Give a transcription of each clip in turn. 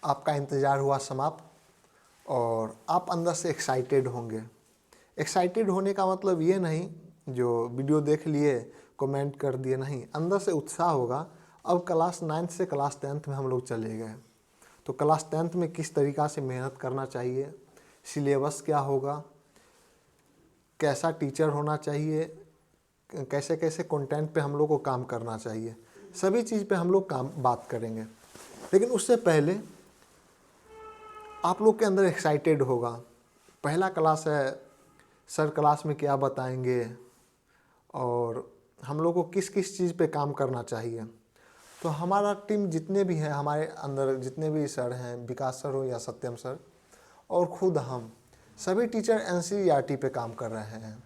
आपका इंतज़ार हुआ समाप्त और आप अंदर से एक्साइटेड होंगे। एक्साइटेड होने का मतलब ये नहीं जो वीडियो देख लिए कमेंट कर दिए, नहीं, अंदर से उत्साह होगा। अब क्लास 9 से क्लास 10 में हम लोग चले गए, तो क्लास 10 में किस तरीक़ा से मेहनत करना चाहिए, सिलेबस क्या होगा, कैसा टीचर होना चाहिए, कैसे कैसे कंटेंट पे हम लोग को काम करना चाहिए, सभी चीज़ पे हम लोग बात करेंगे। लेकिन उससे पहले आप लोग के अंदर एक्साइटेड होगा। पहला क्लास है, सर क्लास में क्या बताएंगे और हम लोग को किस किस चीज़ पे काम करना चाहिए। तो हमारा टीम जितने भी हैं, हमारे अंदर जितने भी सर हैं, विकास सर हो या सत्यम सर और ख़ुद हम सभी टीचर NCERT पे काम कर रहे हैं।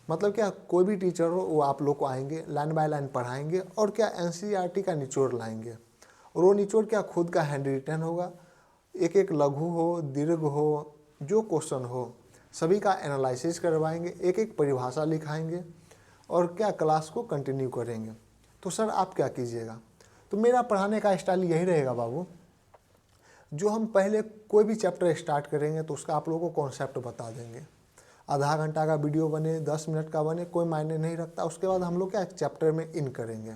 मतलब क्या, कोई भी टीचर हो वो आप लोग को आएंगे, लाइन बाय लाइन पढ़ाएंगे और क्या NCERT का निचोड़ लाएंगे। और वो निचोड़ क्या खुद का हैंड रिटन होगा, एक एक लघु हो, दीर्घ हो, जो क्वेश्चन हो सभी का एनालिसिस करवाएंगे, एक एक परिभाषा लिखाएंगे और क्या क्लास को कंटिन्यू करेंगे। तो सर आप क्या कीजिएगा? तो मेरा पढ़ाने का स्टाइल यही रहेगा बाबू। जो हम पहले कोई भी चैप्टर स्टार्ट करेंगे तो उसका आप लोगों को कॉन्सेप्ट बता देंगे। आधा घंटा का वीडियो बने, 10 मिनट का बने, कोई मायने नहीं रखता। उसके बाद हम लोग क्या चैप्टर में इन करेंगे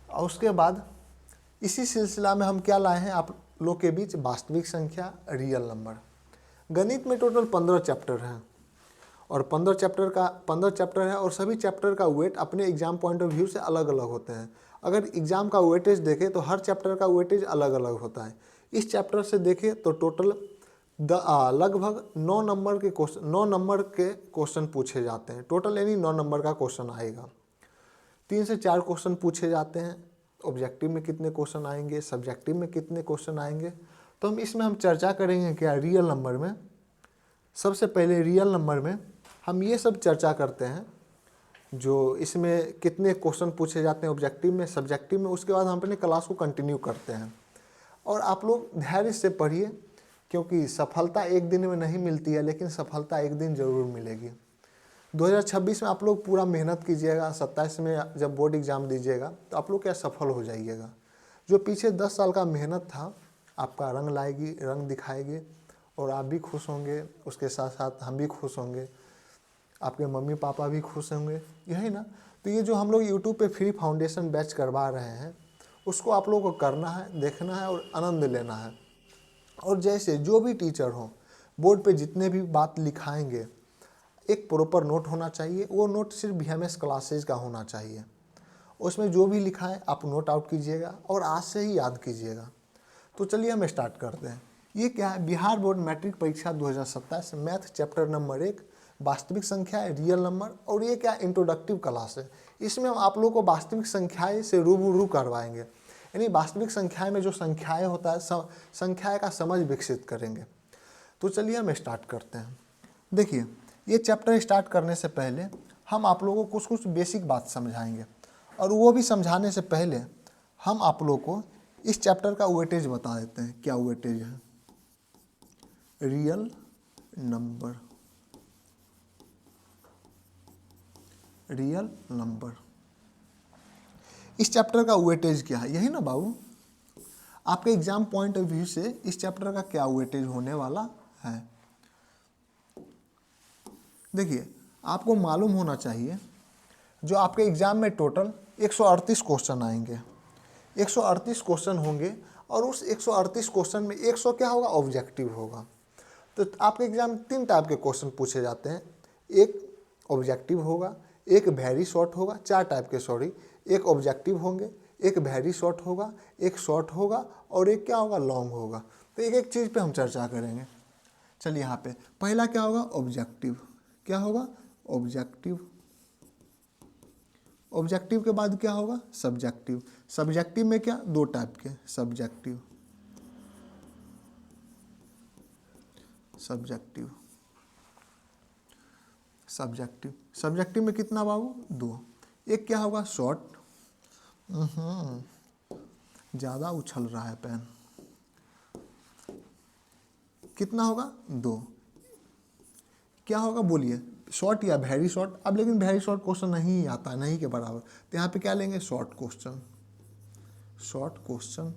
और उसके बाद इसी सिलसिला में हम क्या लाए हैं आप लोग के बीच, वास्तविक संख्या, रियल नंबर। गणित में टोटल 15 चैप्टर हैं और 15 चैप्टर है और सभी चैप्टर का वेट अपने एग्जाम पॉइंट ऑफ व्यू से अलग अलग होते हैं। अगर एग्जाम का वेटेज देखें तो हर चैप्टर का वेटेज अलग अलग होता है। इस चैप्टर से देखें तो टोटल लगभग 9 नंबर के क्वेश्चन पूछे जाते हैं टोटल, यानी 9 नंबर का क्वेश्चन आएगा। 3 से 4 क्वेश्चन पूछे जाते हैं। ऑब्जेक्टिव में कितने क्वेश्चन आएंगे, सब्जेक्टिव में कितने क्वेश्चन आएंगे, तो हम चर्चा करेंगे क्या रियल नंबर में। सबसे पहले रियल नंबर में हम ये सब चर्चा करते हैं जो इसमें कितने क्वेश्चन पूछे जाते हैं ऑब्जेक्टिव में, सब्जेक्टिव में। उसके बाद हम अपने क्लास को कंटिन्यू करते हैं और आप लोग धैर्य से पढ़िए, क्योंकि सफलता एक दिन में नहीं मिलती है, लेकिन सफलता एक दिन ज़रूर मिलेगी। 2026 में आप लोग पूरा मेहनत कीजिएगा, 27 में जब बोर्ड एग्ज़ाम दीजिएगा तो आप लोग क्या सफल हो जाइएगा। जो पीछे 10 साल का मेहनत था आपका रंग लाएगी, रंग दिखाएगी और आप भी खुश होंगे, उसके साथ साथ हम भी खुश होंगे, आपके मम्मी पापा भी खुश होंगे, यही ना। तो ये जो हम लोग यूट्यूब पे फ्री फाउंडेशन बैच करवा रहे हैं उसको आप लोगों को करना है, देखना है और आनंद लेना है। और जैसे जो भी टीचर हो बोर्ड पे जितने भी बात लिखाएंगे एक प्रॉपर नोट होना चाहिए। वो नोट सिर्फ VMS क्लासेज का होना चाहिए। उसमें जो भी लिखा है आप नोट आउट कीजिएगा और आज से ही याद कीजिएगा। तो चलिए हम स्टार्ट करते हैं। ये क्या है, बिहार बोर्ड मैट्रिक परीक्षा 2027 मैथ चैप्टर नंबर 1 वास्तविक संख्या है, रियल नंबर। और ये क्या इंट्रोडक्टिव क्लास है। इसमें हम आप लोग को वास्तविक संख्याएं से रूबरू करवाएंगे, यानी वास्तविक संख्याएं में जो संख्याएं होता है संख्याएं का समझ विकसित करेंगे। तो चलिए हम स्टार्ट करते हैं। देखिए, ये चैप्टर स्टार्ट करने से पहले हम आप लोगों को कुछ बेसिक बात समझाएंगे और वो भी समझाने से पहले हम आप लोग को इस चैप्टर का वेटेज बता देते हैं। क्या वेटेज है? Real number, real number. इस चैप्टर का वेटेज क्या है, यही ना बाबू। आपके एग्जाम पॉइंट ऑफ व्यू से इस चैप्टर का क्या वेटेज होने वाला है। देखिए, आपको मालूम होना चाहिए जो आपके एग्जाम में टोटल 138 क्वेश्चन आएंगे। 138 क्वेश्चन होंगे और उस 138 क्वेश्चन में 100 क्या होगा, ऑब्जेक्टिव होगा। तो आपके एग्जाम में 3 टाइप के क्वेश्चन पूछे जाते हैं। एक ऑब्जेक्टिव होगा, एक वेरी शॉर्ट होगा, 4 टाइप के, सॉरी। एक ऑब्जेक्टिव होंगे, एक वेरी शॉर्ट होगा, एक शॉर्ट होगा और एक क्या होगा, लॉन्ग होगा। तो एक एक चीज़ पे हम चर्चा करेंगे। चलिए, यहाँ पे पहला क्या होगा, ऑब्जेक्टिव। क्या होगा, ऑब्जेक्टिव। ऑब्जेक्टिव के बाद क्या होगा, सब्जेक्टिव। सब्जेक्टिव में क्या, 2 टाइप के, सब्जेक्टिव, सब्जेक्टिव, सब्जेक्टिव। सब्जेक्टिव में कितना बाबू, 2। एक क्या होगा, शॉर्ट। ज़्यादा उछल रहा है पेन। कितना होगा, 2। क्या होगा बोलिए, शॉर्ट या वेरी शॉर्ट। अब लेकिन वेरी शॉर्ट क्वेश्चन नहीं आता, नहीं के बराबर। तो यहाँ पे क्या लेंगे, short question, short question.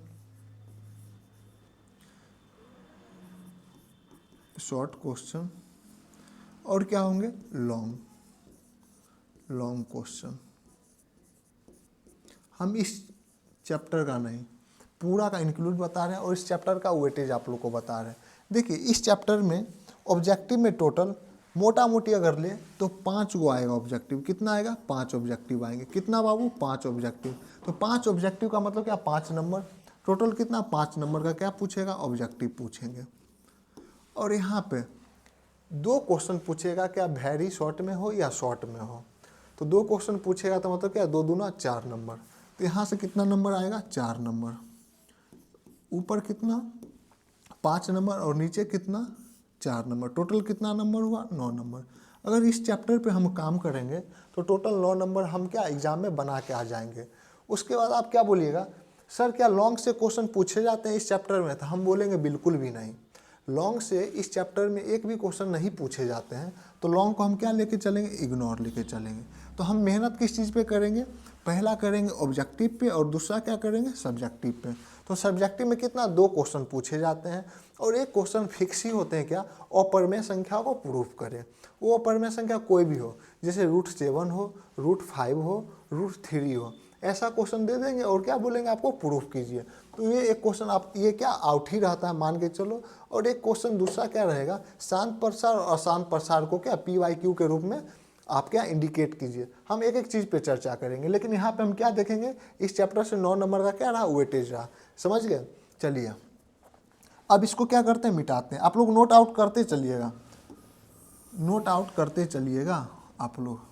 Short question, और क्या होंगे लॉन्ग क्वेश्चन। हम इस चैप्टर का नहीं, पूरा का इंक्लूड बता रहे हैं और इस चैप्टर का वेटेज आप लोग को बता रहे हैं। देखिए इस चैप्टर में ऑब्जेक्टिव में टोटल मोटा मोटी अगर ले तो 5 गो आएगा ऑब्जेक्टिव। कितना आएगा? 5 ऑब्जेक्टिव आएंगे। कितना बाबू? 5 ऑब्जेक्टिव। तो 5 ऑब्जेक्टिव का मतलब क्या? 5 नंबर। टोटल कितना? 5 नंबर का क्या पूछेगा? ऑब्जेक्टिव पूछेंगे। और यहाँ पे 2 क्वेश्चन पूछेगा, क्या वेरी शॉर्ट में हो या शॉर्ट में हो। तो 2 क्वेश्चन पूछेगा तो मतलब क्या? 2 दूना 4 नंबर। तो यहाँ से कितना नंबर आएगा? 4 नंबर। ऊपर कितना? 5 नंबर और नीचे कितना? 4 नंबर। टोटल कितना नंबर हुआ? 9 नंबर। अगर इस चैप्टर पे हम काम करेंगे तो टोटल 9 नंबर हम क्या एग्जाम में बना के आ जाएंगे। उसके बाद आप क्या बोलिएगा, सर क्या लॉन्ग से क्वेश्चन पूछे जाते हैं इस चैप्टर में? तो हम बोलेंगे बिल्कुल भी नहीं। लॉन्ग से इस चैप्टर में एक भी क्वेश्चन नहीं पूछे जाते हैं। तो लॉन्ग को हम क्या लेके चलेंगे? इग्नोर लेके चलेंगे। तो हम मेहनत किस चीज़ पे करेंगे? पहला करेंगे ऑब्जेक्टिव पे और दूसरा क्या करेंगे? सब्जेक्टिव पे। तो सब्जेक्टिव में कितना? 2 क्वेश्चन पूछे जाते हैं और एक क्वेश्चन फिक्स ही होते हैं, क्या? अपरिमेय संख्या को प्रूफ करें। वो अपरिमेय संख्या कोई भी हो, जैसे √7 हो, √5 हो, √3 हो, ऐसा क्वेश्चन दे देंगे और क्या बोलेंगे? आपको प्रूफ कीजिए। तो ये एक क्वेश्चन आप ये क्या आउट ही रहता है मान के चलो। और एक क्वेश्चन दूसरा क्या रहेगा? शांत प्रसार और अशांत प्रसार को क्या PYQ के रूप में आप क्या इंडिकेट कीजिए। हम एक एक चीज़ पे चर्चा करेंगे, लेकिन यहाँ पे हम क्या देखेंगे? इस चैप्टर से 9 नंबर का क्या रहा? वेटेज रहा। समझ गए? चलिए अब इसको क्या करते हैं? मिटाते हैं। आप लोग नोट आउट करते चलिएगा, नोट आउट करते चलिएगा आप लोग।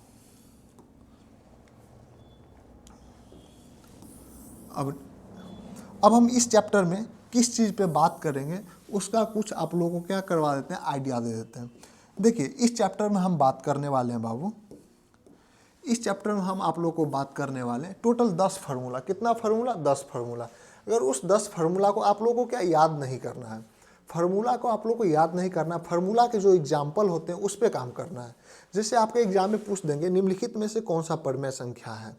अब हम इस चैप्टर में किस चीज़ पे बात करेंगे उसका कुछ आप लोगों को क्या करवा देते हैं? आइडिया दे देते हैं। देखिए इस चैप्टर में हम बात करने वाले हैं बाबू, इस चैप्टर में हम आप लोग को बात करने वाले हैं टोटल 10 फार्मूला। कितना फार्मूला? 10 फार्मूला। अगर उस 10 फार्मूला को आप लोगों को क्या याद नहीं करना है, फार्मूला को आप लोग को याद नहीं करना है, फार्मूला के जो एग्जाम्पल होते हैं उस पर काम करना है। जैसे आपके एग्जाम में पूछ देंगे निम्नलिखित में से कौन सा परिमेय संख्या है,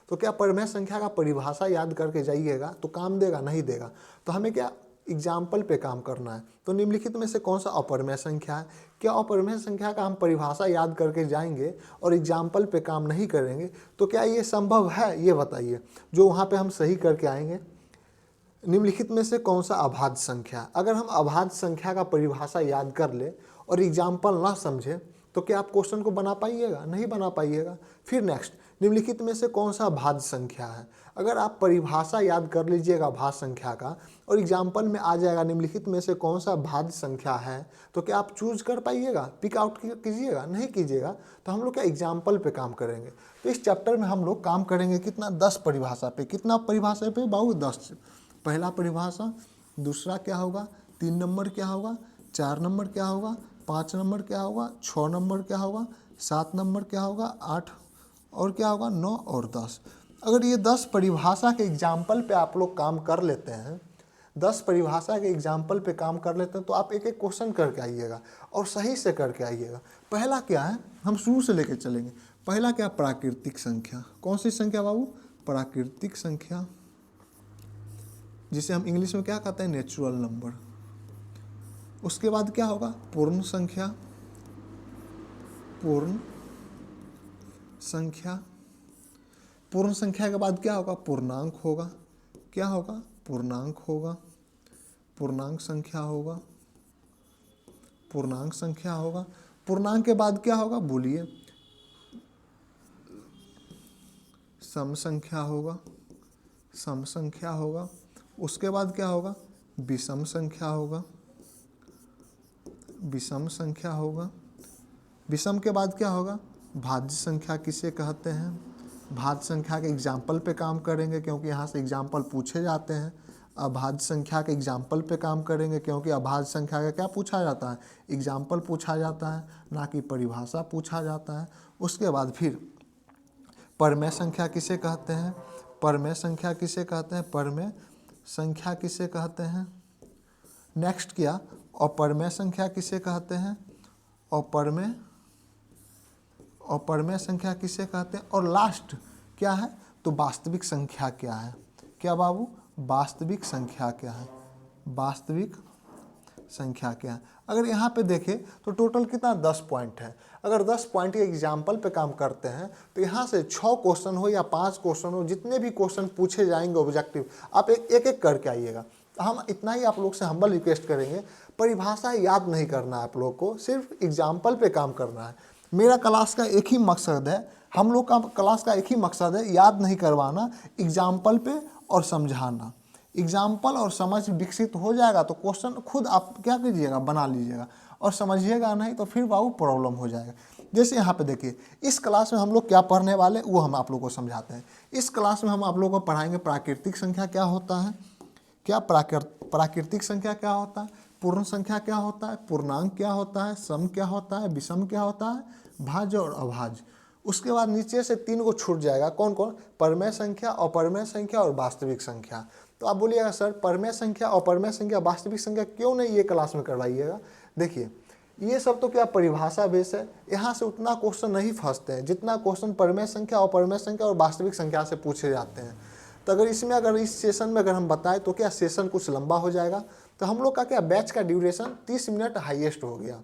तो क्या परिमेय संख्या का परिभाषा याद करके जाइएगा तो काम देगा? नहीं देगा। तो हमें क्या एग्जाम्पल पे काम करना है। तो निम्नलिखित में से कौन सा अपरिमेय संख्या है? क्या अपरिमेय संख्या का हम परिभाषा याद करके जाएंगे और एग्जाम्पल पे काम नहीं करेंगे? तो क्या ये संभव है? ये बताइए जो वहाँ पे हम सही करके आएंगे। निम्नलिखित में से कौन सा अभाज्य संख्या? अगर हम अभाज्य संख्या का परिभाषा याद कर ले और एग्जाम्पल ना समझे तो क्या आप क्वेश्चन को बना पाइएगा? नहीं बना पाइएगा। फिर नेक्स्ट, निम्नलिखित में से कौन सा भाज्य संख्या है? अगर आप परिभाषा याद कर लीजिएगा भाज्य संख्या का और एग्जाम्पल में आ जाएगा निम्नलिखित में से कौन सा भाज्य संख्या है, तो क्या आप चूज कर पाइएगा? पिक आउट कीजिएगा? नहीं कीजिएगा। तो हम लोग क्या एग्जाम्पल पे काम करेंगे। तो इस चैप्टर में हम लोग काम करेंगे कितना? 10 परिभाषा पे। कितना परिभाषा पे बाबू? 10। पहला परिभाषा, दूसरा क्या होगा? 3 नंबर क्या होगा? 4 नंबर क्या होगा? 5 नंबर क्या होगा? 6 नंबर क्या होगा? 7 नंबर क्या होगा? 8 और क्या होगा? 9 और 10। अगर ये 10 परिभाषा के एग्जाम्पल पे आप लोग काम कर लेते हैं, 10 परिभाषा के एग्जाम्पल पे काम कर लेते हैं, तो आप एक एक क्वेश्चन करके आइएगा और सही से करके आइएगा। पहला क्या है? हम शुरू से लेके चलेंगे। पहला क्या? प्राकृतिक संख्या। कौन सी संख्या बाबू? प्राकृतिक संख्या, जिसे हम इंग्लिश में क्या कहते हैं? Natural number. उसके बाद क्या होगा? पूर्ण संख्या। पूर्ण संख्या। पूर्ण संख्या के बाद क्या होगा? पूर्णांक होगा। क्या होगा? पूर्णांक होगा। पूर्णांक संख्या होगा। पूर्णांक संख्या होगा। पूर्णांक के बाद क्या होगा? बोलिए। सम संख्या होगा। सम संख्या होगा। उसके बाद क्या होगा? विषम संख्या होगा। विषम संख्या होगा। विषम के बाद क्या होगा? भाज्य संख्या किसे कहते हैं? भाज्य संख्या के एग्जाम्पल पे काम करेंगे क्योंकि यहाँ से एग्जाम्पल पूछे जाते हैं। अभाज्य संख्या के एग्जाम्पल पे काम करेंगे क्योंकि अभाज्य संख्या का क्या पूछा जाता है? एग्जाम्पल पूछा जाता है, ना कि परिभाषा पूछा जाता है। उसके बाद फिर परिमेय संख्या किसे कहते हैं? परिमेय संख्या किसे कहते हैं? परिमेय संख्या किसे कहते हैं? नेक्स्ट क्या? अपरिमेय संख्या किसे कहते हैं? अपरिमेय संख्या किसे कहते हैं? और लास्ट क्या है? तो वास्तविक संख्या क्या है? क्या बाबू? वास्तविक संख्या क्या है? वास्तविक संख्या क्या है। अगर यहाँ पे देखें तो टोटल कितना 10 पॉइंट है। अगर 10 पॉइंट के एग्जाम्पल पे काम करते हैं तो यहाँ से 6 क्वेश्चन हो या 5 क्वेश्चन हो, जितने भी क्वेश्चन पूछे जाएंगे ऑब्जेक्टिव, आप एक एक करके आइएगा। हम इतना ही आप लोग से हम्बल रिक्वेस्ट करेंगे, परिभाषा याद नहीं करना है आप लोग को, सिर्फ एग्जाम्पल पे काम करना है। मेरा क्लास का एक ही मकसद है, हम लोग का क्लास का एक ही मकसद है, याद नहीं करवाना, एग्जाम्पल पे और समझाना। एग्जाम्पल और समझ विकसित हो जाएगा तो क्वेश्चन खुद आप क्या कीजिएगा, बना लीजिएगा, और समझिएगा नहीं तो फिर बाबू प्रॉब्लम हो जाएगा। जैसे यहाँ पे देखिए, इस क्लास में हम लोग क्या पढ़ने वाले वो हम आप लोग को समझाते हैं। इस क्लास में हम आप लोग को पढ़ाएंगे प्राकृतिक संख्या क्या होता है, क्या प्राकृतिक संख्या क्या होता है, पूर्ण संख्या क्या होता है, पूर्णांक क्या होता है, सम क्या होता है, विषम क्या होता है, भाज्य और अभाज्य। उसके बाद नीचे से 3 को छूट जाएगा, कौन कौन, परमेय संख्या, अपरमेय संख्या और वास्तविक संख्या। तो आप बोलिएगा सर परमेय संख्या, अपरमेय संख्या, वास्तविक संख्या क्यों नहीं ये क्लास में करवाइएगा। देखिए ये सब तो क्या परिभाषा बेस है, यहाँ से उतना क्वेश्चन नहीं फंसते हैं जितना क्वेश्चन परमेय संख्या, अपरमेय संख्या और वास्तविक संख्या से पूछे जाते हैं। तो अगर इसमें अगर इस सेशन में अगर हम बताएं तो क्या सेशन कुछ लंबा हो जाएगा। तो हम लोग का क्या बैच का ड्यूरेशन 30 मिनट हाईएस्ट हो गया।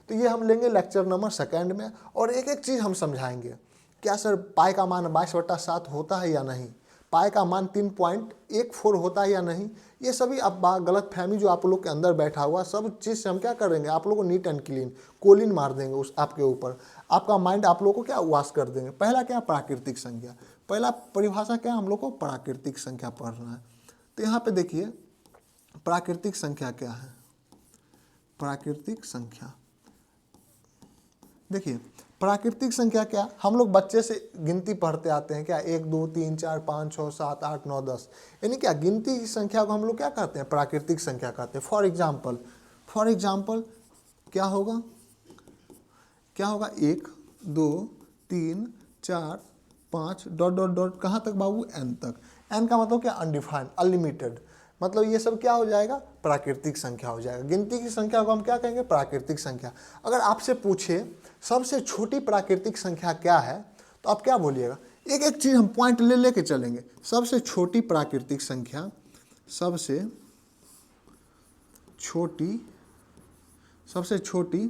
तो ये हम लेंगे लेक्चर नंबर 2 में, और एक एक चीज़ हम समझाएंगे। क्या सर पाई का मान 22/7 होता है या नहीं, पाई का मान 3.14 होता है या नहीं, ये सभी अब गलत फहमी जो आप लोग के अंदर बैठा हुआ, सब चीज़ से हम क्या करेंगे, आप लोग को नीट एंड क्लीन कोलिन मार देंगे उस आपके ऊपर, आपका माइंड आप लोग को क्या वॉश कर देंगे। पहला क्या, प्राकृतिक संख्या, पहला परिभाषा क्या, हम लोग को प्राकृतिक संख्या पढ़ना है। तो यहाँ पे देखिए प्राकृतिक संख्या क्या है। प्राकृतिक संख्या देखिए, प्राकृतिक संख्या क्या, हम लोग बच्चे से गिनती पढ़ते आते हैं क्या, 1 2 3 4 5 6 7 8 9 10, यानी क्या गिनती की संख्या को हम लोग क्या कहते हैं, प्राकृतिक संख्या कहते हैं। फॉर एग्जाम्पल क्या होगा, 1 2 3 4 5 डॉट डॉट डॉट कहाँ तक बाबू, n तक। n का मतलब क्या, अनडिफाइंड, अनलिमिटेड, मतलब ये सब क्या हो जाएगा, प्राकृतिक संख्या हो जाएगा। गिनती की संख्या को हम क्या कहेंगे, प्राकृतिक संख्या। अगर आपसे पूछे सबसे छोटी प्राकृतिक संख्या क्या है तो आप क्या बोलिएगा, एक एक चीज़ हम पॉइंट ले लेके चलेंगे। सबसे छोटी प्राकृतिक संख्या, सबसे छोटी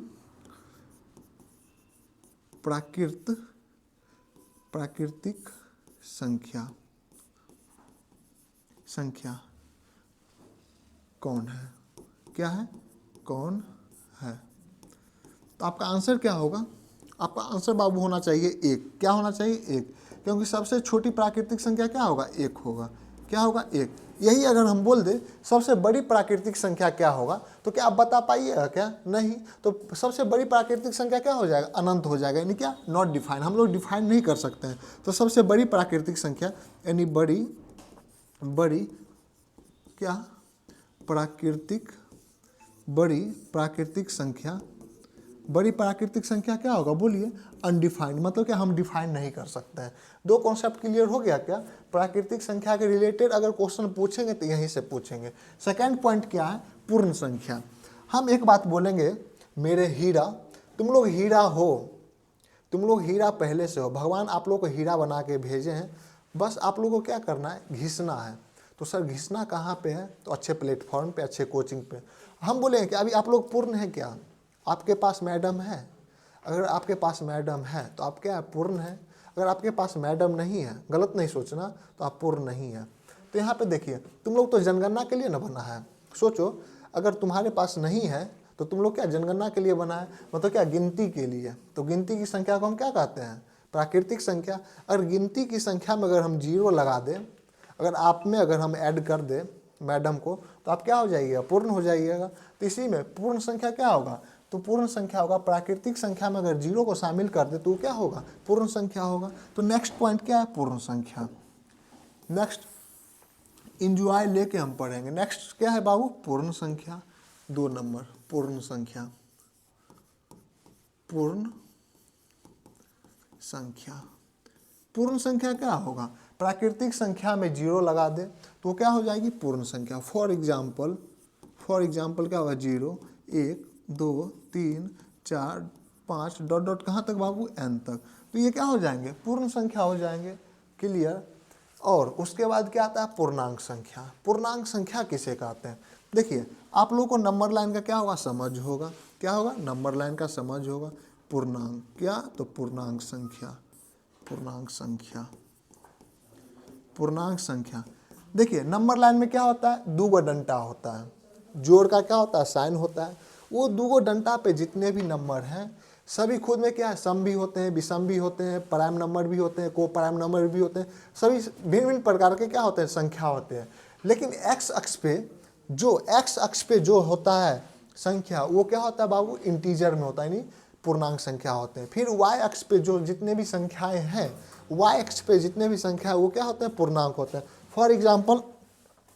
प्राकृतिक संख्या कौन है, क्या है, कौन है। तो आपका आंसर क्या होगा, आपका आंसर बाबू होना चाहिए 1। क्या होना चाहिए, 1, क्योंकि सबसे छोटी प्राकृतिक संख्या क्या होगा, 1 होगा। क्या होगा, 1। यही अगर हम बोल दे सबसे बड़ी प्राकृतिक संख्या क्या होगा तो क्या आप बता पाइएगा, क्या नहीं। तो सबसे बड़ी प्राकृतिक संख्या क्या हो जाएगा, अनंत हो जाएगा, यानी क्या, नॉट डिफाइन, हम लोग डिफाइन नहीं कर सकते हैं। तो सबसे बड़ी प्राकृतिक संख्या यानी बड़ी क्या बड़ी प्राकृतिक संख्या क्या होगा, बोलिए, अनडिफाइंड, मतलब क्या हम डिफाइन नहीं कर सकते हैं। 2 कॉन्सेप्ट क्लियर हो गया क्या। प्राकृतिक संख्या के रिलेटेड अगर क्वेश्चन पूछेंगे तो यहीं से पूछेंगे। सेकंड पॉइंट क्या है, पूर्ण संख्या। हम एक बात बोलेंगे, मेरे हीरा, तुम लोग हीरा हो, तुम लोग हीरा पहले से हो, भगवान आप लोग को हीरा बना के भेजे हैं, बस आप लोग को क्या करना है, घिसना है। तो सर घिसना कहाँ पे है, तो अच्छे प्लेटफॉर्म पे, अच्छे कोचिंग पे। हम बोलेंगे कि अभी आप लोग पूर्ण है क्या, आपके पास मैडम है, अगर आपके पास मैडम है तो आप क्या है, पूर्ण है। अगर आपके पास मैडम नहीं है, गलत नहीं सोचना, तो आप पूर्ण नहीं है। तो यहाँ पे देखिए, तुम लोग तो जनगणना के लिए ना बना है। सोचो अगर तुम्हारे पास नहीं है तो तुम लोग क्या जनगणना के लिए बना है, मतलब क्या, गिनती के लिए। तो गिनती की संख्या को हम क्या कहते हैं, प्राकृतिक संख्या। अगर गिनती की संख्या में अगर हम 0 लगा दें, अगर आप में अगर हम ऐड कर दें मैडम को, तो आप क्या हो जाइएगा, पूर्ण हो जाइएगा। तो इसी में पूर्ण संख्या क्या होगा, तो पूर्ण संख्या होगा, प्राकृतिक संख्या में अगर 0 को शामिल कर दे तो क्या होगा, पूर्ण संख्या होगा। तो नेक्स्ट पॉइंट क्या है, पूर्ण संख्या। नेक्स्ट इंजॉय लेके हम पढ़ेंगे। नेक्स्ट क्या है बाबू, पूर्ण संख्या। 2 नंबर पूर्ण संख्या। पूर्ण संख्या क्या होगा, प्राकृतिक संख्या में 0 लगा दे तो क्या हो जाएगी, पूर्ण संख्या। फॉर एग्जाम्पल क्या होगा, 0 1 2 3 4 5 डॉट डॉट कहाँ तक बाबू, n तक। तो ये क्या हो जाएंगे, पूर्ण संख्या हो जाएंगे। क्लियर। और उसके बाद क्या आता है पूर्णांक संख्या। पूर्णांक संख्या किसे कहते हैं? देखिए आप लोगों को नंबर लाइन का क्या होगा समझ होगा, क्या होगा नंबर लाइन का समझ होगा। पूर्णांक क्या, तो पूर्णांक संख्या, पूर्णांक संख्या, पूर्णांक संख्या। देखिए नंबर लाइन में क्या होता है, दो गो डंटा होता है, जोड़ का क्या होता है साइन होता है। वो दो गो डंटा पे जितने भी नंबर हैं सभी खुद में क्या है सम भी होते हैं, विषम भी होते हैं, प्राइम नंबर भी होते हैं, को प्राइम नंबर भी होते हैं, सभी भिन्न भिन्न प्रकार के क्या होते हैं संख्या होते हैं। लेकिन एक्स अक्ष पे जो होता है संख्या वो क्या होता है बाबू, इंटीजर में होता है, यानी पूर्णांक संख्या होते हैं। फिर वाई अक्ष पे जो जितने भी संख्याएं हैं, वाई अक्ष पे जितने भी संख्या है वो क्या होते हैं पूर्णांक होते हैं। फॉर एग्जाम्पल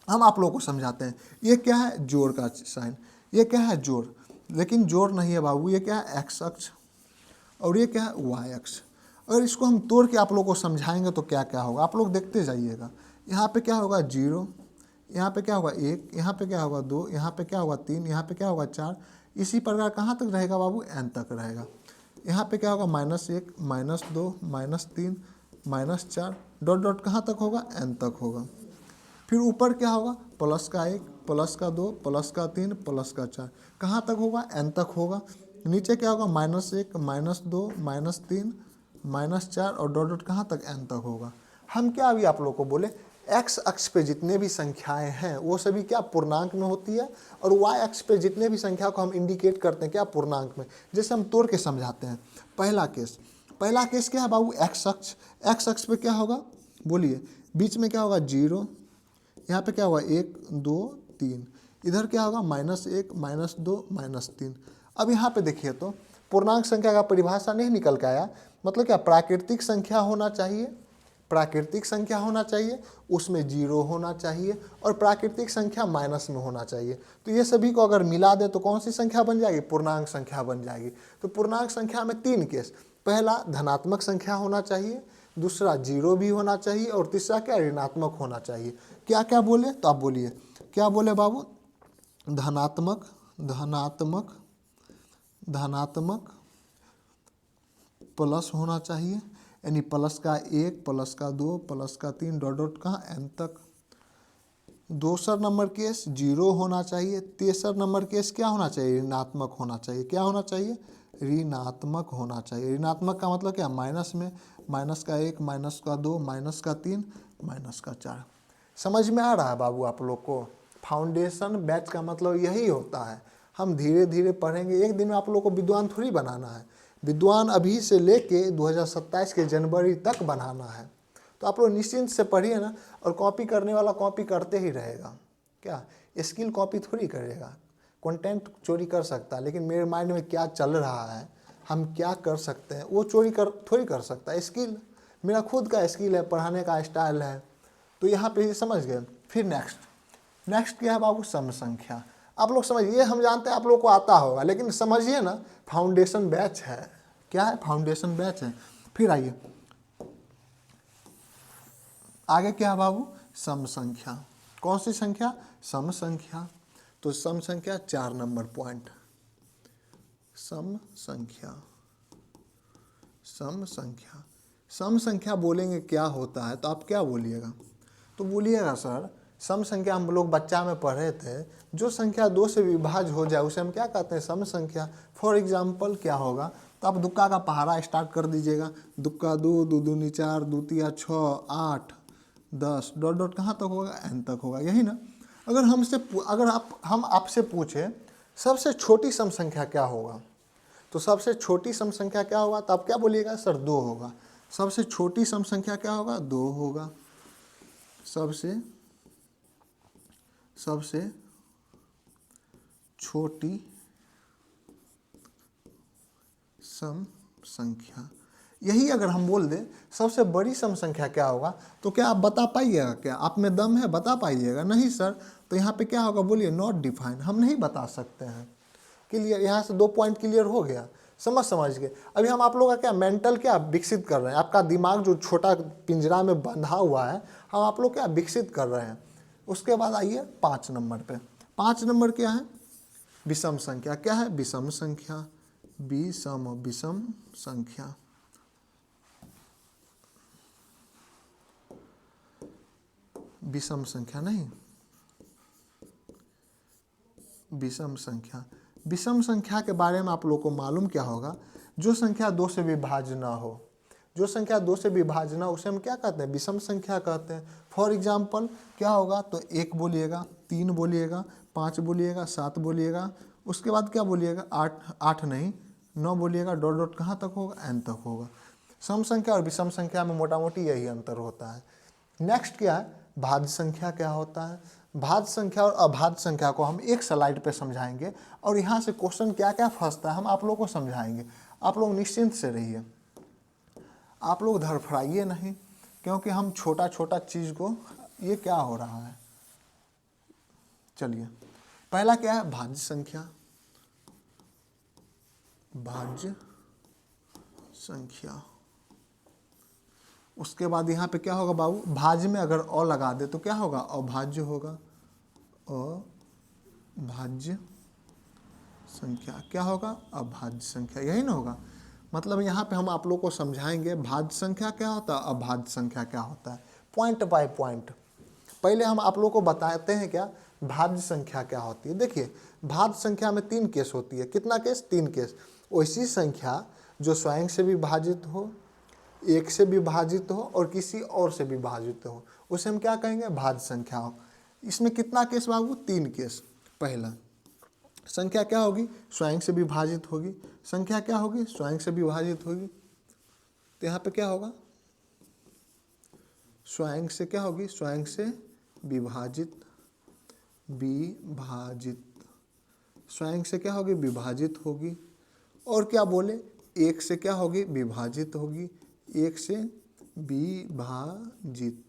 हम आप लोगों को समझाते हैं, ये क्या है जोड़ का साइन, ये क्या है जोड़, लेकिन जोड़ नहीं है बाबू, ये क्या है एक्स अक्ष और ये क्या है वाई अक्ष। अगर इसको हम तोड़ के आप लोगों को समझाएंगे तो क्या क्या होगा आप लोग देखते जाइएगा। यहाँ पे क्या होगा 0, यहाँ पे क्या होगा 1, यहाँ पे क्या होगा 2, यहाँ पे क्या होगा 3, यहाँ पे क्या होगा 4। इसी प्रकार कहाँ तक रहेगा बाबू, n तक रहेगा। यहाँ पे क्या होगा -1, -2, -3, -4, डॉट डॉट कहाँ तक होगा n तक होगा। फिर ऊपर क्या होगा प्लस का 1, प्लस का 2, प्लस का 3, प्लस का 4, कहाँ तक होगा n तक होगा। नीचे क्या होगा -1, -2, -3, -4 और डॉट डॉट कहाँ तक n तक होगा। हम क्या अभी आप लोग को बोले एक्स अक्ष पे जितने भी संख्याएं हैं वो सभी क्या पूर्णांक में होती है, और वाई अक्ष पे जितने भी संख्या को हम इंडिकेट करते हैं क्या पूर्णांक में। जैसे हम तोड़ के समझाते हैं। पहला केस क्या है बाबू एक्स अक्ष पे क्या होगा बोलिए, बीच में क्या होगा 0, यहाँ पे क्या होगा 1, 2, 3, इधर क्या होगा -1, -2, -3। अब यहाँ पे देखिए तो पूर्णांक संख्या का परिभाषा नहीं निकल के आया, मतलब क्या प्राकृतिक संख्या होना चाहिए, प्राकृतिक संख्या होना चाहिए, उसमें 0 होना चाहिए और प्राकृतिक संख्या माइनस में होना चाहिए। तो ये सभी को अगर मिला दे तो कौन सी संख्या बन जाएगी, पूर्णांक संख्या बन जाएगी। तो पूर्णांक संख्या में 3 केस, पहला धनात्मक संख्या होना चाहिए, दूसरा 0 भी होना चाहिए और तीसरा क्या ऋणात्मक होना चाहिए। क्या क्या बोले तो आप बोलिए, क्या बोले बाबू, धनात्मक धनात्मक धनात्मक प्लस होना चाहिए, यानी प्लस का 1, प्लस का 2, प्लस का 3, डॉट डॉट कहाँ n तक। दूसरा नंबर केस 0 होना चाहिए। तीसरा नंबर केस क्या होना चाहिए, ऋणात्मक होना चाहिए। क्या होना चाहिए, ऋणात्मक होना चाहिए। ऋणात्मक का मतलब क्या, माइनस में, -1, -2, -3, -4। समझ में आ रहा है बाबू आप लोग को। फाउंडेशन बैच का मतलब यही होता है, हम धीरे धीरे पढ़ेंगे। एक दिन में आप लोग को विद्वान थोड़ी बनाना है, विद्वान अभी से लेके 2027 के जनवरी तक बनाना है। तो आप लोग निश्चिंत से पढ़िए ना, और कॉपी करने वाला कॉपी करते ही रहेगा, क्या स्किल कॉपी थोड़ी करेगा। कंटेंट चोरी कर सकता है, लेकिन मेरे माइंड में क्या चल रहा है, हम क्या कर सकते हैं, वो थोड़ी कर सकता है। स्किल मेरा खुद का स्किल है, पढ़ाने का स्टाइल है। तो यहाँ पे समझ गए। फिर नेक्स्ट क्या है बाबू, सम संख्या। आप लोग समझिए, हम जानते हैं आप लोग को आता होगा, लेकिन समझिए ना फाउंडेशन बैच है। क्या है, फाउंडेशन बैच है। फिर आइए आगे क्या है बाबू, सम संख्या। कौन सी संख्या, सम संख्या। तो सम संख्या 4 नंबर पॉइंट, सम संख्या। सम संख्या, सम संख्या बोलेंगे क्या होता है तो आप क्या बोलिएगा, तो बोलिएगा सर सम संख्या हम लोग बच्चा में पढ़े थे, जो संख्या 2 से विभाज्य हो जाए उसे हम क्या कहते हैं, सम संख्या। फॉर एग्जाम्पल क्या होगा, तो आप दुक्का का पहाड़ा स्टार्ट कर दीजिएगा। दुक्का 2, 2 दूनी 4, 2 तिया 6, 8, 10, डॉट डॉट कहाँ तक होगा, n तक होगा, यही ना। अगर हम आपसे पूछे सबसे छोटी सम संख्या क्या होगा, तो सबसे छोटी सम संख्या क्या होगा, तो आप क्या बोलिएगा, सर 2 होगा। सबसे छोटी सम संख्या क्या होगा, 2 होगा। सबसे छोटी सम संख्या, यही अगर हम बोल दें सबसे बड़ी सम संख्या क्या होगा, तो क्या आप बता पाइएगा, क्या आप में दम है, बता पाइएगा, नहीं सर। तो यहाँ पे क्या होगा बोलिए, नॉट डिफाइन, हम नहीं बता सकते हैं। क्लियर, यहाँ से 2 पॉइंट क्लियर हो गया, समझ के। अभी हम आप लोग का क्या मेंटल क्या विकसित कर रहे हैं, आपका दिमाग जो छोटा पिंजरा में बंधा हुआ है, हम आप लोग क्या विकसित कर रहे हैं। उसके बाद आइए 5 नंबर पे। 5 नंबर क्या है, विषम संख्या। क्या है, विषम संख्या, विषम संख्या। विषम संख्या नहीं, विषम संख्या। विषम संख्या के बारे में आप लोग को मालूम क्या होगा, जो संख्या 2 से विभाज्य ना हो, जो संख्या 2 से विभाज्य ना, उसे हम क्या कहते हैं, विषम संख्या कहते हैं। फॉर एग्जाम्पल क्या होगा, तो 1 बोलिएगा, 3 बोलिएगा, 5 बोलिएगा, 7 बोलिएगा, उसके बाद क्या बोलिएगा, 8 नहीं 9 बोलिएगा, डॉट डॉट कहाँ तक होगा, n तक होगा। सम संख्या और विषम संख्या में मोटा मोटी यही अंतर होता है। नेक्स्ट क्या है, भाज्य संख्या क्या होता है। भाज्य संख्या और अभाज्य संख्या को हम एक स्लाइड पे समझाएंगे और यहाँ से क्वेश्चन क्या क्या फंसता है हम आप लोग को समझाएंगे। आप लोग निश्चिंत से रहिए, आप लोग धड़फड़ाइए नहीं, क्योंकि हम छोटा छोटा चीज़ को, ये क्या हो रहा है, चलिए पहला क्या है, भाज्य संख्या। भाज्य संख्या, उसके बाद यहाँ पे क्या होगा बाबू, भाज्य में अगर अ लगा दे तो क्या होगा, अभाज्य होगा। अभाज्य संख्या क्या होगा, अभाज्य संख्या, यही ना होगा। मतलब यहाँ पे हम आप लोग को समझाएंगे भाज्य संख्या क्या होता है, अभाज्य संख्या क्या होता है, पॉइंट बाय पॉइंट। पहले हम आप लोग को बताते हैं क्या भाज्य संख्या क्या होती है। देखिए भाज्य संख्या में 3 केस होती है, कितना केस, 3 केस। वैसी संख्या जो स्वयं से विभाजित हो, 1 से विभाजित हो और किसी और से विभाजित हो, उसे हम क्या कहेंगे, भाज्य संख्या हो। इसमें कितना केस बाबू, 3 केस। पहला संख्या क्या होगी, स्वयं से विभाजित होगी। संख्या क्या होगी, स्वयं से विभाजित होगी। तो यहाँ पे क्या होगा, स्वयं से क्या होगी, स्वयं से विभाजित, विभाजित, स्वयं से क्या होगी, विभाजित होगी। और क्या बोले, 1 से क्या होगी, विभाजित होगी। 1 से विभाजित,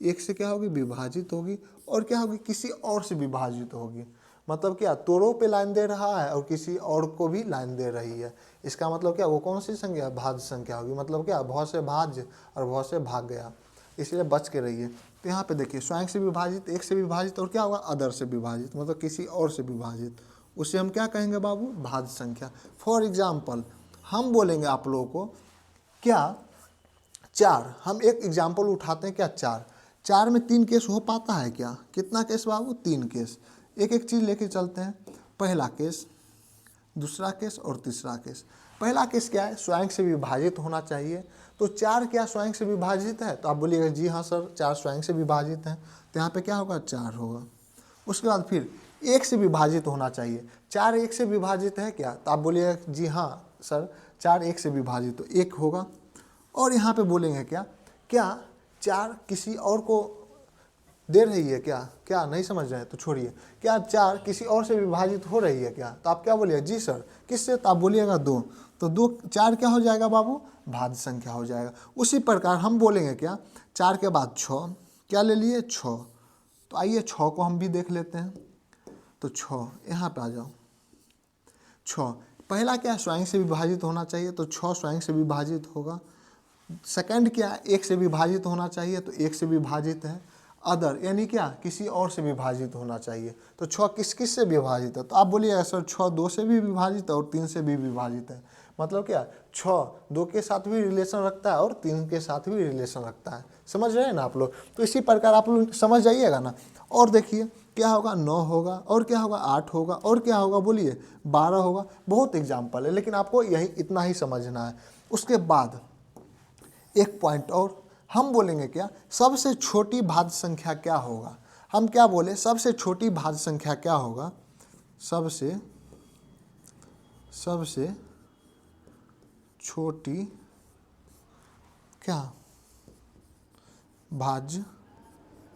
1 से क्या होगी, विभाजित होगी। और क्या होगी, किसी और से विभाजित होगी। मतलब क्या, तोड़ों पे लाइन दे रहा है और किसी और को भी लाइन दे रही है। इसका मतलब क्या, वो कौन सी संख्या, भाज्य संख्या होगी। मतलब क्या, बहुत से भाज्य और बहुत से भाग गया, इसलिए बच के रहिए। तो यहाँ पे देखिए स्वयं से विभाजित, 1 से विभाजित, और क्या होगा, अदर से विभाजित, मतलब किसी और से विभाजित, उसे हम क्या कहेंगे बाबू, भाज्य संख्या। फॉर एग्जाम्पल हम बोलेंगे आप लोगों को क्या, 4, हम एक एग्जाम्पल उठाते हैं क्या, 4 में 3 केस हो पाता है क्या, कितना केस बाबू, 3 केस। एक एक चीज़ लेके चलते हैं। पहला केस, दूसरा केस और तीसरा केस। पहला केस क्या है, स्वयं से विभाजित होना चाहिए। तो 4 क्या स्वयं से विभाजित है, तो आप बोलिएगा जी हाँ सर 4 स्वयं से विभाजित है, तो यहाँ पे क्या होगा, 4 होगा। उसके बाद फिर 1 से विभाजित होना चाहिए। 4 1 से विभाजित है क्या, तो आप बोलिएगा जी हाँ सर 4 1 से विभाजित, तो 1 होगा। और यहाँ पे बोलेंगे क्या, क्या 4 किसी और को दे रही है क्या, क्या नहीं समझ रहे हैं तो छोड़िए। क्या 4 किसी और से विभाजित हो रही है क्या, तो आप क्या बोलिएगा, जी सर किससे, तो आप बोलिएगा 2, तो 2 4 क्या हो जाएगा बाबू, भाज्य संख्या हो जाएगा। उसी प्रकार हम बोलेंगे क्या, 4 के बाद 6, क्या ले लिए, 6। तो आइए 6 को हम भी देख लेते हैं। तो 6 यहाँ पे आ जाओ। 6 पहला क्या, स्वयं से विभाजित होना चाहिए, तो 6 स्वयं से विभाजित होगा। सेकंड क्या, 1 से विभाजित होना चाहिए, तो 1 से विभाजित है। अदर यानी क्या, किसी और से विभाजित होना चाहिए। तो 6 किस किस से विभाजित है, तो आप बोलिए सर 6 2 से भी विभाजित है और 3 से भी विभाजित है। मतलब क्या, 6 2 के साथ भी रिलेशन रखता है और 3 के साथ भी रिलेशन रखता है। समझ रहे हैं ना आप लोग। तो इसी प्रकार आप लोग समझ जाइएगा ना। और देखिए क्या होगा, 9 होगा, और क्या होगा, 8 होगा, और क्या होगा बोलिए, 12 होगा। बहुत एग्जाम्पल है, लेकिन आपको यही इतना ही समझना है। उसके बाद एक पॉइंट और, हम बोलेंगे क्या, सबसे छोटी भाज्य संख्या क्या होगा। हम क्या बोले, सबसे छोटी भाज्य संख्या क्या होगा, सबसे छोटी क्या भाज्य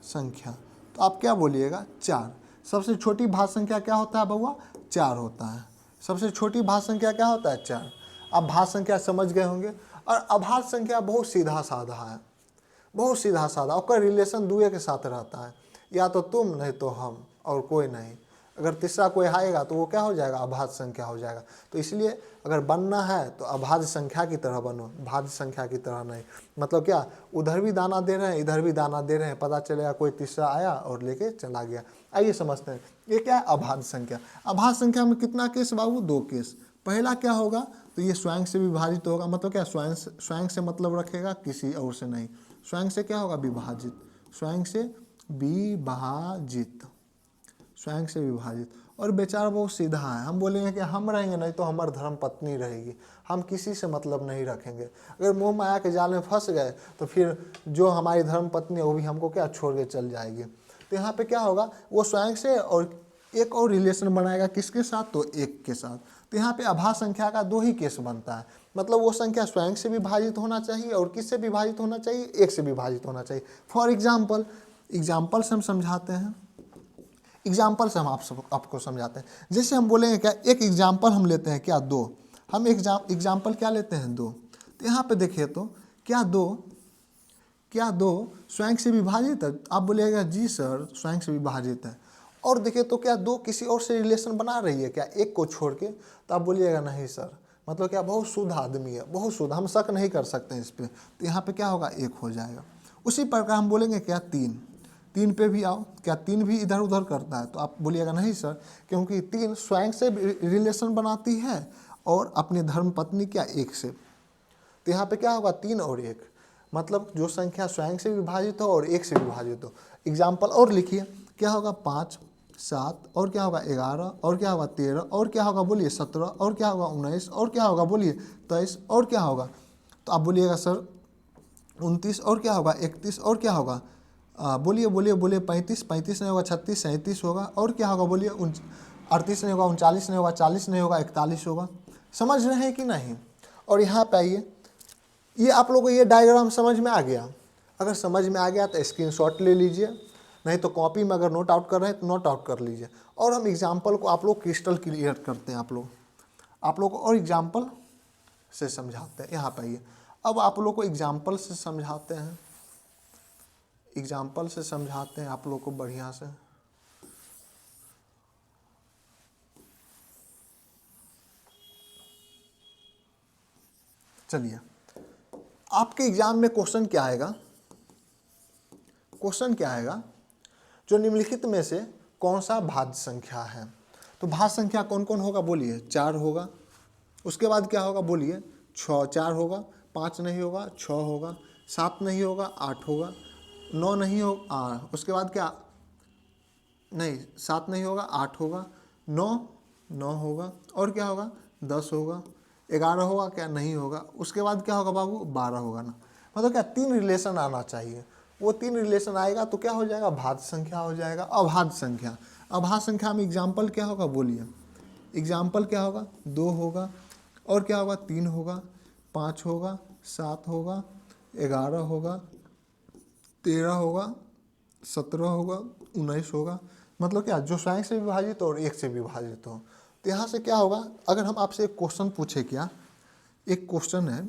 संख्या, तो आप क्या बोलिएगा, 4। सबसे छोटी भाज्य संख्या क्या होता है बउआ, 4 होता है। सबसे छोटी भाज्य संख्या क्या होता है, 4। आप भाज्य संख्या समझ गए होंगे। और अभाज्य संख्या बहुत सीधा साधा है, बहुत सीधा साधा। उसका रिलेशन दुए के साथ रहता है, या तो तुम नहीं तो हम और कोई नहीं। अगर तीसरा कोई आएगा तो वो क्या हो जाएगा, अभाज्य संख्या हो जाएगा। तो इसलिए अगर बनना है तो अभाज्य संख्या की तरह बनो, भाज्य संख्या की तरह नहीं। मतलब क्या, उधर भी दाना दे रहे हैं, इधर भी दाना दे रहे हैं, पता चलेगा कोई तीसरा आया और लेके चला गया। आइए समझते हैं ये क्या है, अभाज्य संख्या। अभाज्य संख्या में कितना केस बाबू, 2 केस। पहला क्या होगा, तो ये स्वयं से विभाजित होगा। मतलब क्या, स्वयं से मतलब रखेगा, किसी और से नहीं। स्वयं से क्या होगा, विभाजित। स्वयं से विभाजित, स्वयं से विभाजित। और बेचारा बहुत सीधा है, हम बोलेंगे कि हम रहेंगे नहीं तो हमारी धर्म पत्नी रहेगी, हम किसी से मतलब नहीं रखेंगे। अगर मोह माया के जाल में फंस गए तो फिर जो हमारी धर्म पत्नी है वो भी हमको क्या छोड़ के चल जाएगी। तो यहाँ पे क्या होगा, वो स्वयं से और एक और रिलेशन बनाएगा, किसके साथ, तो एक के साथ। तो यहाँ पे अभाज्य संख्या का दो ही केस बनता है, मतलब वो संख्या स्वयं से विभाजित होना चाहिए और किससे विभाजित होना चाहिए, एक से विभाजित होना चाहिए। फॉर एग्जाम्पल, एग्जाम्पल से हम समझाते हैं, एग्जाम्पल से हम आपको समझाते हैं। जैसे हम बोलेंगे क्या, एक एग्जाम्पल हम लेते हैं क्या, दो, हम एग्जाम्पल क्या लेते हैं, दो। तो यहाँ पे देखिए तो क्या दो स्वयं से विभाजित है, आप बोलिएगा जी सर स्वयं से विभाजित है। और देखिए तो क्या दो किसी और से रिलेशन बना रही है क्या, एक को छोड़ के, तो आप बोलिएगा नहीं सर, मतलब क्या बहुत शुद्ध आदमी है, बहुत शुद्ध, हम शक नहीं कर सकते इस पर। तो यहाँ पे क्या होगा, एक हो जाएगा। उसी प्रकार हम बोलेंगे क्या, तीन पे भी आओ, क्या तीन भी इधर उधर करता है, तो आप बोलिएगा नहीं सर, क्योंकि तीन स्वयं से रिलेशन बनाती है और अपनी धर्म पत्नी क्या, एक से। तो यहाँ पे क्या होगा, तीन और एक, मतलब जो संख्या स्वयं से विभाजित हो और एक से विभाजित हो। एग्जाम्पल और लिखिए, क्या होगा, 5, 7, और क्या होगा 11, और क्या होगा 13, और क्या होगा बोलिए 17, और क्या होगा 19, और क्या होगा बोलिए 23, और क्या होगा, तो आप बोलिएगा सर 29, और क्या होगा 31, और क्या होगा बोलिए 35, 35 नहीं होगा 36, 37 होगा, और क्या होगा बोलिए 38 नहीं होगा 39 नहीं होगा 40 नहीं होगा 41 होगा। समझ रहे हैं कि नहीं। और यहाँ पे आइए, ये आप लोगों को ये डायग्राम समझ में आ गया, अगर समझ में आ गया तो स्क्रीनशॉट ले लीजिए, नहीं तो कॉपी में अगर नोट आउट कर रहे हैं तो नोट आउट कर लीजिए। और हम एग्जाम्पल को आप लोग क्रिस्टल क्लियर करते हैं, आप लोग को और एग्जाम्पल से समझाते हैं। यहाँ पे आइए, अब आप लोग को एग्जाम्पल से समझाते हैं, एग्जाम्पल से समझाते हैं आप लोग को बढ़िया से। चलिए, आपके एग्जाम में क्वेश्चन क्या आएगा, क्वेश्चन क्या आएगा, जो निम्नलिखित में से कौन सा भाज्य संख्या है। तो भाज्य संख्या कौन कौन होगा बोलिए, 4 होगा, उसके बाद क्या होगा बोलिए 6, 4 होगा, 5 नहीं होगा 6 होगा, 7 नहीं होगा 8 होगा, 9 नहीं होगा, उसके बाद क्या, नहीं 7 नहीं होगा 8 होगा, 9 होगा, और क्या होगा 10 होगा, 11 होगा क्या, नहीं होगा, उसके बाद क्या होगा बाबू 12 होगा ना। मतलब क्या 3 रिलेशन आना चाहिए, वो 3 रिलेशन आएगा तो क्या हो जाएगा, भाज्य संख्या हो जाएगा। अभाज्य संख्या, अभाज्य संख्या में एग्जाम्पल क्या होगा बोलिए, एग्जाम्पल क्या होगा, 2 होगा, और क्या होगा 3 होगा, 5 होगा, 7 होगा, 11 होगा, 13 होगा, 17 होगा, 19 होगा। मतलब क्या, जो स्वयं से विभाजित और एक से विभाजित हो। तो यहाँ से क्या होगा, अगर हम आपसे एक क्वेश्चन पूछे, क्या एक क्वेश्चन है,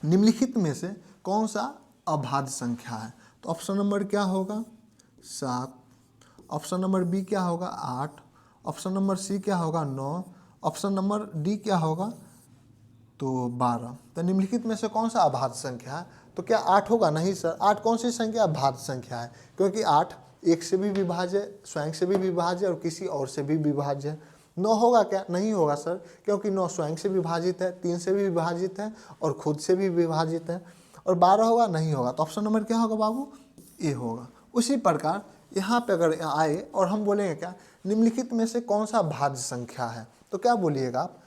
निम्नलिखित में से कौन सा अभाज्य संख्या है, तो ऑप्शन नंबर क्या होगा 7, ऑप्शन नंबर बी क्या होगा 8, ऑप्शन नंबर सी क्या होगा 9, ऑप्शन नंबर डी क्या होगा तो 12। तो निम्नलिखित में से कौन सा अभाज्य संख्या है, तो क्या 8 होगा, नहीं सर, 8 कौन सी संख्या अभाज्य संख्या है, क्योंकि 8 एक से भी विभाज्य है, स्वयं से भी विभाज्य है और किसी और से भी विभाज्य है। 9 होगा क्या, नहीं होगा सर, क्योंकि 9 स्वयं से विभाजित है, 3 से भी विभाजित है और खुद से भी विभाजित है। और 12 होगा, नहीं होगा, तो ऑप्शन नंबर क्या होगा बाबू, ए होगा। उसी प्रकार यहाँ पे अगर आए और हम बोलेंगे क्या, निम्नलिखित में से कौन सा भाज्य संख्या है, तो क्या बोलिएगा आप,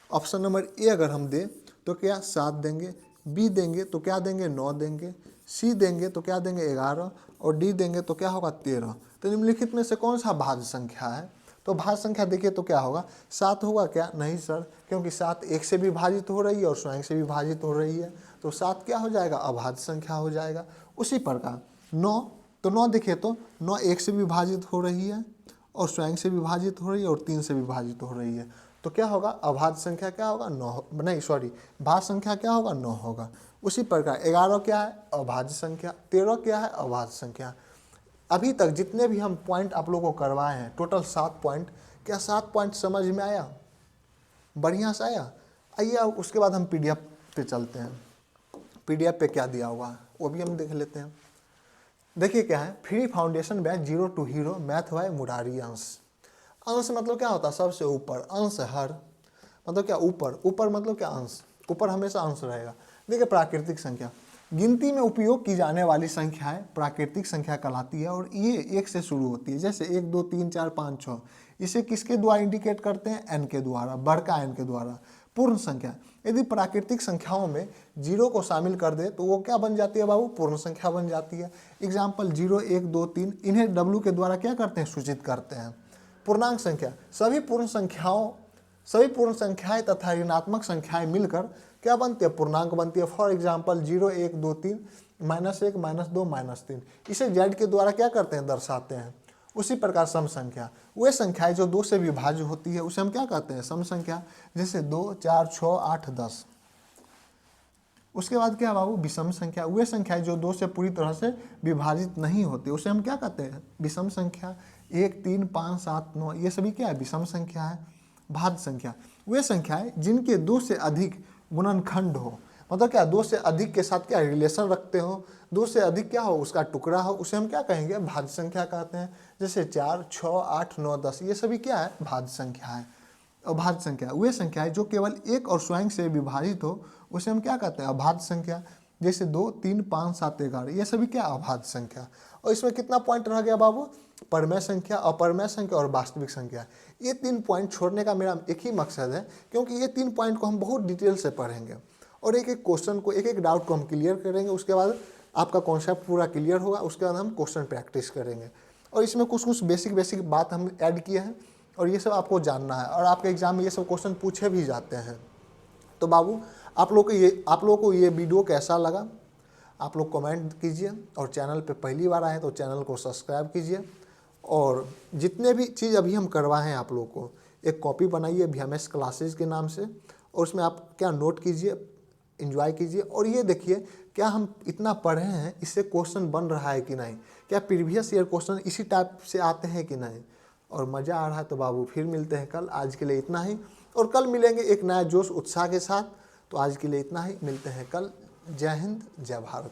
ऑप्शन नंबर ए अगर हम दें तो क्या 7 देंगे, बी देंगे तो क्या देंगे 9 देंगे, सी देंगे तो क्या देंगे 11, और डी देंगे तो क्या होगा 13। तो निम्नलिखित में से कौन सा भाज्य संख्या है, तो भाज्य संख्या देखिए तो क्या होगा, 7 होगा क्या, नहीं सर, क्योंकि 7 एक से विभाजित हो रही है और स्वयं से विभाजित हो रही है, तो 7 क्या हो जाएगा, अभाज्य संख्या हो जाएगा। उसी प्रकार 9, तो 9 देखिए तो 9 एक से विभाजित हो रही है और स्वयं से विभाजित हो रही है और 3 से विभाजित हो रही है, तो क्या होगा, अभाज्य संख्या क्या होगा 9, नहीं सॉरी, भाज्य संख्या क्या होगा 9 होगा। उसी प्रकार 11 क्या है, अभाज्य संख्या, 13 क्या है, अभाज्य संख्या। अभी तक जितने भी हम पॉइंट आप लोगों को करवाए हैं, टोटल 7 पॉइंट, क्या 7 पॉइंट समझ में आया, बढ़िया से आया। आइए उसके बाद हम PDF पे चलते हैं, PDF पे क्या दिया हुआ है वो भी हम देख लेते हैं। देखिए क्या है, free foundation batch 0 to hero math bye Murari अंश। अंश मतलब क्या होता है, सबसे ऊपर, अंश हर मतलब क्या ऊपर, ऊपर मतलब क्या अंश, ऊपर हमेशा अंश रहेगा। देखिए प्राकृतिक संख्या, गिनती में उपयोग की जाने वाली संख्याएं प्राकृतिक संख्या कहलाती है और ये 1 से शुरू होती है। जैसे 1 2 3 4 5 6, इसे किसके द्वारा इंडिकेट करते हैं? n के द्वारा, बड़का n के द्वारा। पूर्ण संख्या, यदि प्राकृतिक संख्याओं में 0 को शामिल कर दे तो वो क्या बन जाती है बाबू? पूर्ण संख्या बन जाती है। एग्जाम्पल 0 1 2 3, इन्हें w के द्वारा क्या करते हैं? सूचित करते हैं। पूर्णांक संख्या, सभी पूर्ण संख्याएं तथा ऋणात्मक संख्याएं मिलकर क्या बनती है? पूर्णांक बनती है। फॉर एग्जाम्पल 0 1 2 3 -1 -2 -3, इसे z के द्वारा क्या करते हैं? दर्शाते हैं। उसी प्रकार सम संख्या, वे संख्याएं जो 2 से विभाज्य होती है उसे हम क्या कहते हैं? सम संख्या। जैसे 2 4 6 8 10। उसके बाद क्या बाबू? विषम संख्या, वे संख्याएं जो 2 से पूरी तरह से विभाजित नहीं होती उसे हम क्या कहते हैं? विषम संख्या। 1 3 5 7 9, ये सभी क्या है? विषम संख्या है। भाज्य संख्या, वे संख्याएं जिनके 2 से अधिक गुणनखंड हो, मतलब क्या? 2 से अधिक के साथ क्या रिलेशन रखते हो, 2 से अधिक क्या हो? उसका टुकड़ा हो, उसे हम क्या कहेंगे? भाज्य संख्या कहते हैं। जैसे 4 6 8 9 10, ये सभी क्या है? भाज्य संख्या है। अभाज्य संख्या, वे संख्याएं जो केवल एक और स्वयं से विभाजित हो उसे हम क्या कहते हैं? अभाज्य संख्या। जैसे 2 3 5 7 11, ये सभी क्या? अभाज्य संख्या। और इसमें कितना पॉइंट रह गया बाबू? परमेय संख्या, अपरमेय संख्या और वास्तविक संख्या। ये 3 पॉइंट छोड़ने का मेरा एक ही मकसद है, क्योंकि ये 3 पॉइंट को हम बहुत डिटेल से पढ़ेंगे और एक एक क्वेश्चन को, एक एक डाउट को हम क्लियर करेंगे। उसके बाद आपका कॉन्सेप्ट पूरा क्लियर होगा, उसके बाद हम क्वेश्चन प्रैक्टिस करेंगे। और इसमें कुछ बेसिक बात हम ऐड किए हैं और ये सब आपको जानना है, और आपके एग्जाम में ये सब क्वेश्चन पूछे भी जाते हैं। तो बाबू आप लोगों को ये वीडियो कैसा लगा? आप लोग कमेंट कीजिए, और चैनल पे पहली बार आए तो चैनल को सब्सक्राइब कीजिए। और जितने भी चीज़ अभी हम करवाएं हैं आप लोगों को, एक कॉपी बनाइए VMS क्लासेज के नाम से, और उसमें आप क्या नोट कीजिए, एंजॉय कीजिए, और ये देखिए क्या हम इतना पढ़े हैं, इससे क्वेश्चन बन रहा है कि नहीं, क्या प्रीवियस ईयर क्वेश्चन इसी टाइप से आते हैं कि नहीं, और मज़ा आ रहा है तो बाबू फिर मिलते हैं कल। आज के लिए इतना ही, और कल मिलेंगे एक नया जोश उत्साह के साथ। तो आज के लिए इतना ही, मिलते हैं कल। जय हिंद, जय भारत।